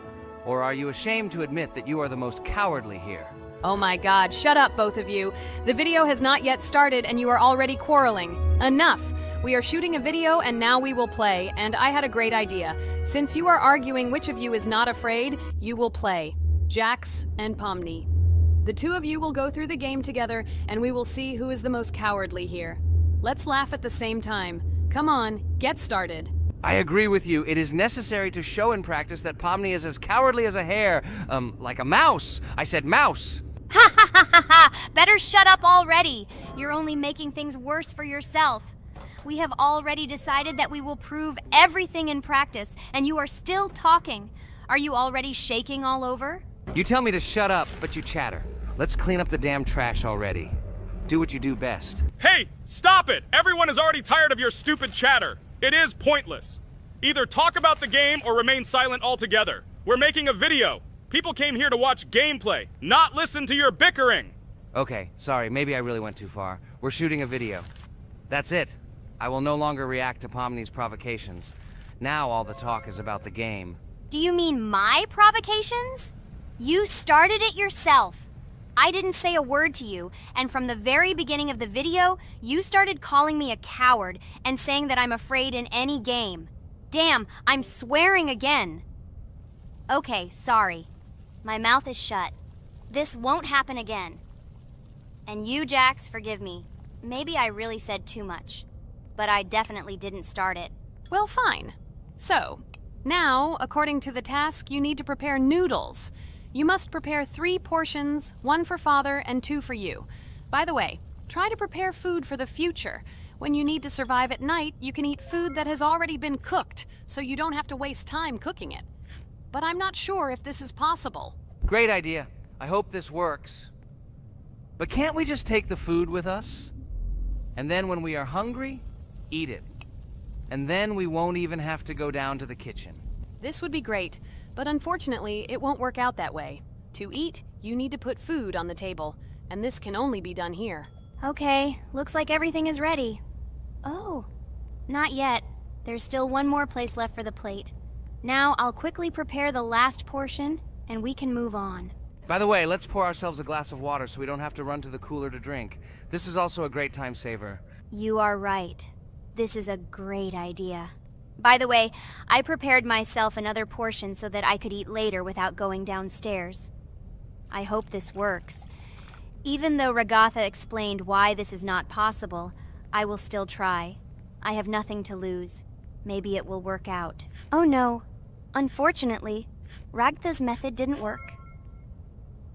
Or are you ashamed to admit that you are the most cowardly here? Oh my god, shut up, both of you. The video has not yet started and you are already quarreling. Enough! We are shooting a video and now we will play, and I had a great idea. Since you are arguing which of you is not afraid, you will play. Jax and Pomni. The two of you will go through the game together, and we will see who is the most cowardly here. Let's laugh at the same time. Come on, get started. I agree with you. It is necessary to show in practice that Pomni is as cowardly as a hare. Like a mouse. I said mouse. Ha ha ha ha ha! Better shut up already. You're only making things worse for yourself. We have already decided that we will prove everything in practice, and you are still talking. Are you already shaking all over? You tell me to shut up, but you chatter. Let's clean up the damn trash already. Do what you do best. Hey, stop it! Everyone is already tired of your stupid chatter. It is pointless. Either talk about the game or remain silent altogether. We're making a video. People came here to watch gameplay, not listen to your bickering. Okay, sorry, maybe I really went too far. We're shooting a video. That's it. I will no longer react to Pomni's provocations. Now all the talk is about the game. Do you mean my provocations? You started it yourself. I didn't say a word to you, and from the very beginning of the video, you started calling me a coward and saying that I'm afraid in any game. Damn, I'm swearing again. Okay, sorry. My mouth is shut. This won't happen again. And you, Jax, forgive me. Maybe I really said too much, but I definitely didn't start it. Well, fine. So, now, according to the task, you need to prepare noodles. You must prepare 3 portions, 1 for Father and 2 for you. By the way, try to prepare food for the future. When you need to survive at night, you can eat food that has already been cooked, so you don't have to waste time cooking it. But I'm not sure if this is possible. Great idea. I hope this works. But can't we just take the food with us? And then when we are hungry, eat it. And then we won't even have to go down to the kitchen. This would be great, but unfortunately, it won't work out that way. To eat, you need to put food on the table, and this can only be done here. Okay, looks like everything is ready. Oh, not yet. There's still one more place left for the plate. Now I'll quickly prepare the last portion, and we can move on. By the way, let's pour ourselves a glass of water so we don't have to run to the cooler to drink. This is also a great time saver. You are right. This is a great idea. By the way, I prepared myself another portion so that I could eat later without going downstairs. I hope this works. Even though Ragatha explained why this is not possible, I will still try. I have nothing to lose. Maybe it will work out. Oh no. Unfortunately, Ragatha's method didn't work.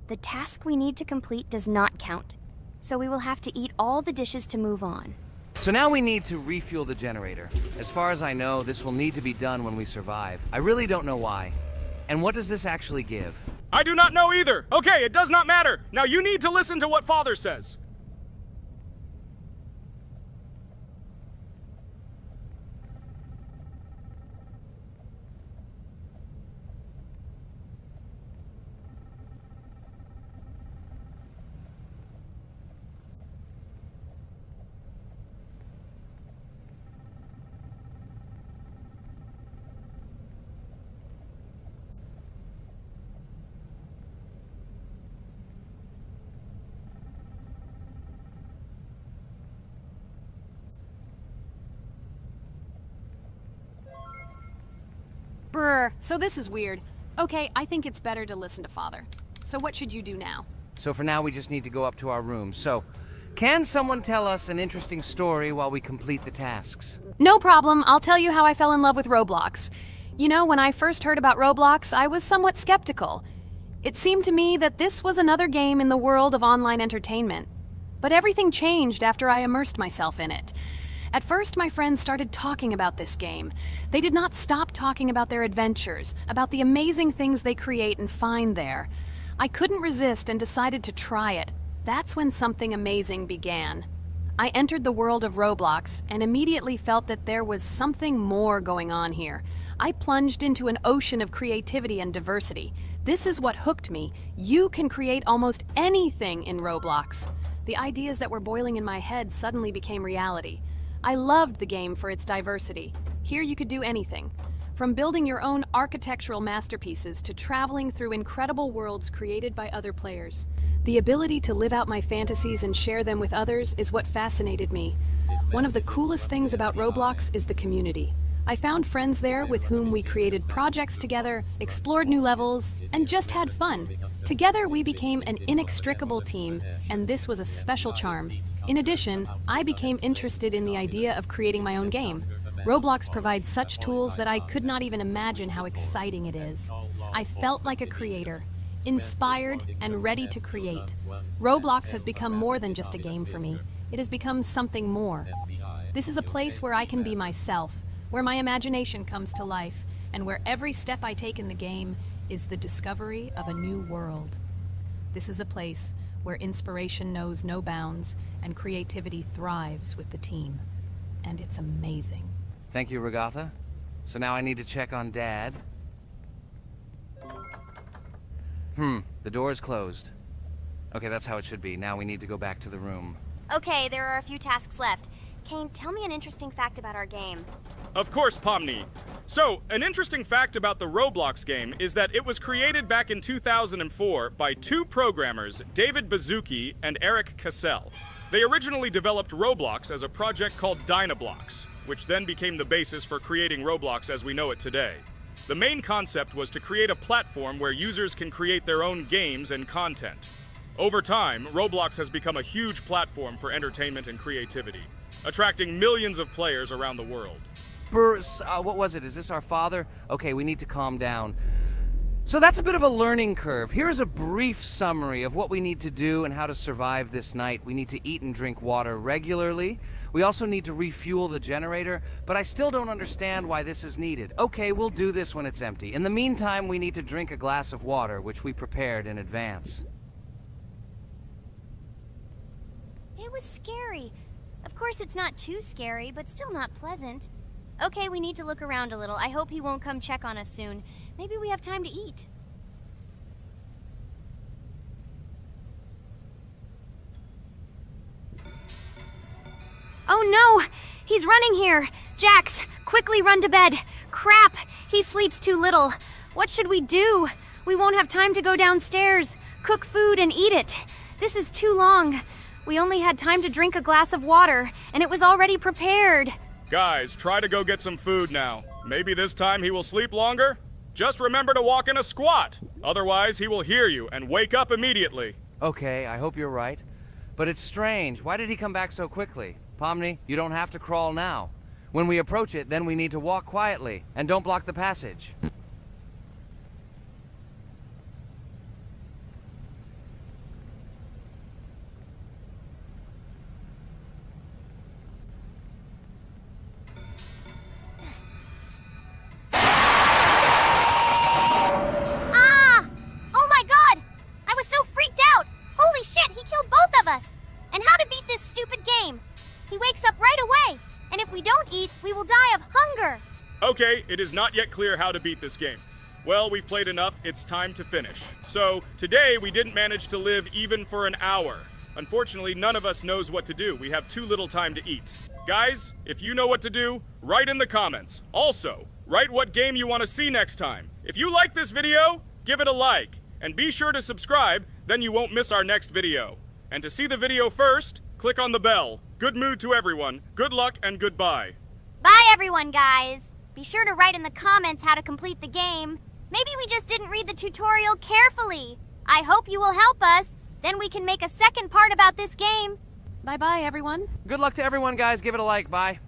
The task we need to complete does not count, so we will have to eat all the dishes to move on. So now we need to refuel the generator. As far as I know, this will need to be done when we survive. I really don't know why. And what does this actually give? I do not know either. Okay, it does not matter. Now you need to listen to what Father says. Brr, so this is weird. Okay, I think it's better to listen to Father. So what should you do now? So for now, we just need to go up to our room. So, can someone tell us an interesting story while we complete the tasks? No problem, I'll tell you how I fell in love with Roblox. You know, when I first heard about Roblox, I was somewhat skeptical. It seemed to me that this was another game in the world of online entertainment. But everything changed after I immersed myself in it. At first, my friends started talking about this game. They did not stop talking about their adventures, about the amazing things they create and find there. I couldn't resist and decided to try it. That's when something amazing began. I entered the world of Roblox and immediately felt that there was something more going on here. I plunged into an ocean of creativity and diversity. This is what hooked me. You can create almost anything in Roblox. The ideas that were boiling in my head suddenly became reality. I loved the game for its diversity. Here you could do anything. From building your own architectural masterpieces to traveling through incredible worlds created by other players. The ability to live out my fantasies and share them with others is what fascinated me. One of the coolest things about Roblox is the community. I found friends there with whom we created projects together, explored new levels, and just had fun. Together we became an inextricable team, and this was a special charm. In addition, I became interested in the idea of creating my own game. Roblox provides such tools that I could not even imagine how exciting it is. I felt like a creator, inspired and ready to create. Roblox has become more than just a game for me. It has become something more. This is a place where I can be myself, where my imagination comes to life, and where every step I take in the game is the discovery of a new world. This is a place where inspiration knows no bounds and creativity thrives with the team. And it's amazing. Thank you, Regatha. So now I need to check on Dad. The door is closed. Okay, that's how it should be. Now we need to go back to the room. Okay, there are a few tasks left. Kane, tell me an interesting fact about our game. Of course, Pomni. So, an interesting fact about the Roblox game is that it was created back in 2004 by two programmers, David Baszucki and Eric Cassell. They originally developed Roblox as a project called Dynablocks, which then became the basis for creating Roblox as we know it today. The main concept was to create a platform where users can create their own games and content. Over time, Roblox has become a huge platform for entertainment and creativity, attracting millions of players around the world. What was it? Is this our father? Okay, we need to calm down. So that's a bit of a learning curve. Here's a brief summary of what we need to do and how to survive this night. We need to eat and drink water regularly. We also need to refuel the generator, but I still don't understand why this is needed. Okay, we'll do this when it's empty. In the meantime, we need to drink a glass of water, which we prepared in advance. It was scary. Of course, it's not too scary, but still not pleasant. Okay, we need to look around a little. I hope he won't come check on us soon. Maybe we have time to eat. Oh no! He's running here! Jax, quickly run to bed! Crap! He sleeps too little. What should we do? We won't have time to go downstairs, cook food, and eat it. This is too long. We only had time to drink a glass of water, and it was already prepared. Guys, try to go get some food now. Maybe this time he will sleep longer? Just remember to walk in a squat. Otherwise, he will hear you and wake up immediately. Okay, I hope you're right. But it's strange. Why did he come back so quickly? Pomni, you don't have to crawl now. When we approach it, then we need to walk quietly. And don't block the passage. And how to beat this stupid game. He wakes up right away, and if we don't eat, we will die of hunger. Okay, it is not yet clear how to beat this game. Well, we've played enough, it's time to finish. So, today we didn't manage to live even for an hour. Unfortunately, none of us knows what to do. We have too little time to eat. Guys, if you know what to do, write in the comments. Also, write what game you want to see next time. If you like this video, give it a like. And be sure to subscribe, then you won't miss our next video. And to see the video first, click on the bell. Good mood to everyone. Good luck and goodbye. Bye everyone, guys. Be sure to write in the comments how to complete the game. Maybe we just didn't read the tutorial carefully. I hope you will help us. Then we can make a second part about this game. Bye-bye, everyone. Good luck to everyone, guys. Give it a like. Bye.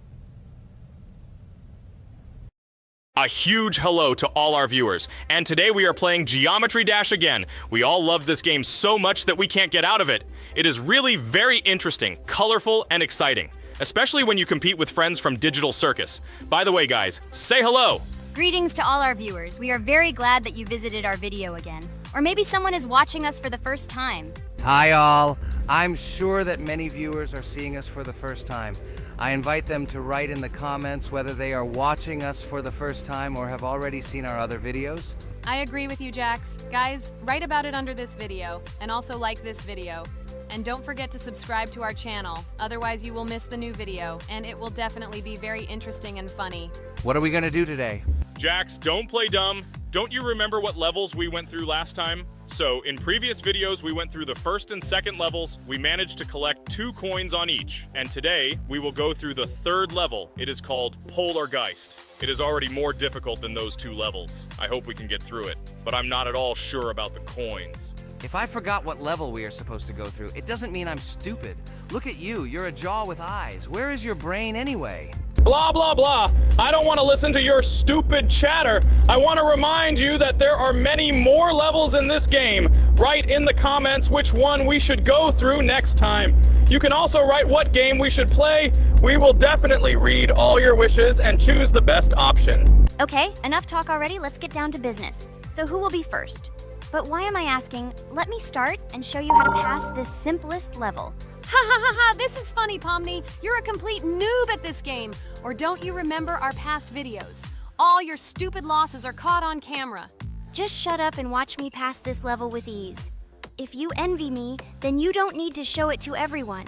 A huge hello to all our viewers, and today we are playing Geometry Dash again. We all love this game so much that we can't get out of it. It is really very interesting, colorful, and exciting, especially when you compete with friends from Digital Circus. By the way, guys, say hello! Greetings to all our viewers. We are very glad that you visited our video again. Or maybe someone is watching us for the first time. Hi, all. I'm sure that many viewers are seeing us for the first time. I invite them to write in the comments whether they are watching us for the first time or have already seen our other videos. I agree with you, Jax. Guys, write about it under this video, and also like this video. And don't forget to subscribe to our channel, otherwise you will miss the new video, and it will definitely be very interesting and funny. What are we gonna do today? Jax, don't play dumb. Don't you remember what levels we went through last time? So, in previous videos, we went through the first and second levels. We managed to collect 2 coins on each. And today, we will go through the third level. It is called Polargeist. It is already more difficult than those 2 levels. I hope we can get through it, but I'm not at all sure about the coins. If I forgot what level we are supposed to go through, it doesn't mean I'm stupid. Look at you, you're a jaw with eyes. Where is your brain anyway? Blah, blah, blah. I don't want to listen to your stupid chatter. I want to remind you that there are many more levels in this game. Write in the comments which one we should go through next time. You can also write what game we should play. We will definitely read all your wishes and choose the best option. Okay, enough talk already, let's get down to business. So who will be first? But why am I asking? Let me start and show you how to pass this simplest level. Ha ha ha ha, this is funny, Pomni. You're a complete noob at this game. Or don't you remember our past videos? All your stupid losses are caught on camera. Just shut up and watch me pass this level with ease. If you envy me, then you don't need to show it to everyone.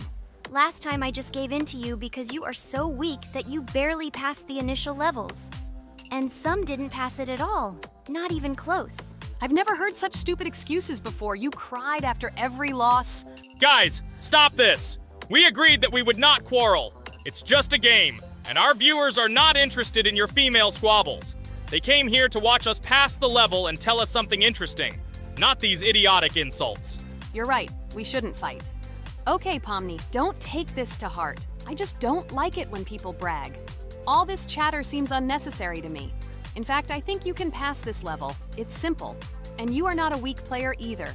Last time I just gave in to you because you are so weak that you barely passed the initial levels. And some didn't pass it at all, not even close. I've never heard such stupid excuses before. You cried after every loss. Guys, stop this. We agreed that we would not quarrel. It's just a game, and our viewers are not interested in your female squabbles. They came here to watch us pass the level and tell us something interesting, not these idiotic insults. You're right, we shouldn't fight. Okay, Pomni, don't take this to heart. I just don't like it when people brag. All this chatter seems unnecessary to me. In fact, I think you can pass this level. It's simple. And you are not a weak player either.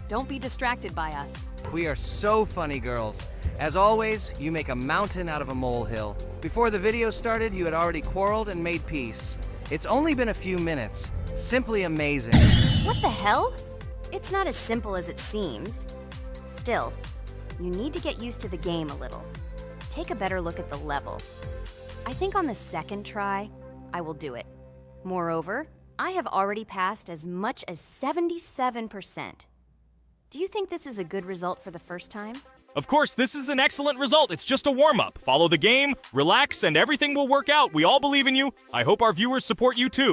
Don't be distracted by us. We are so funny, girls. As always, you make a mountain out of a molehill. Before the video started, you had already quarreled and made peace. It's only been a few minutes. Simply amazing. What the hell? It's not as simple as it seems. Still, you need to get used to the game a little. Take a better look at the level. I think on the second try, I will do it. Moreover, I have already passed as much as 77%. Do you think this is a good result for the first time? Of course, this is an excellent result. It's just a warm-up. Follow the game, relax, and everything will work out. We all believe in you. I hope our viewers support you too.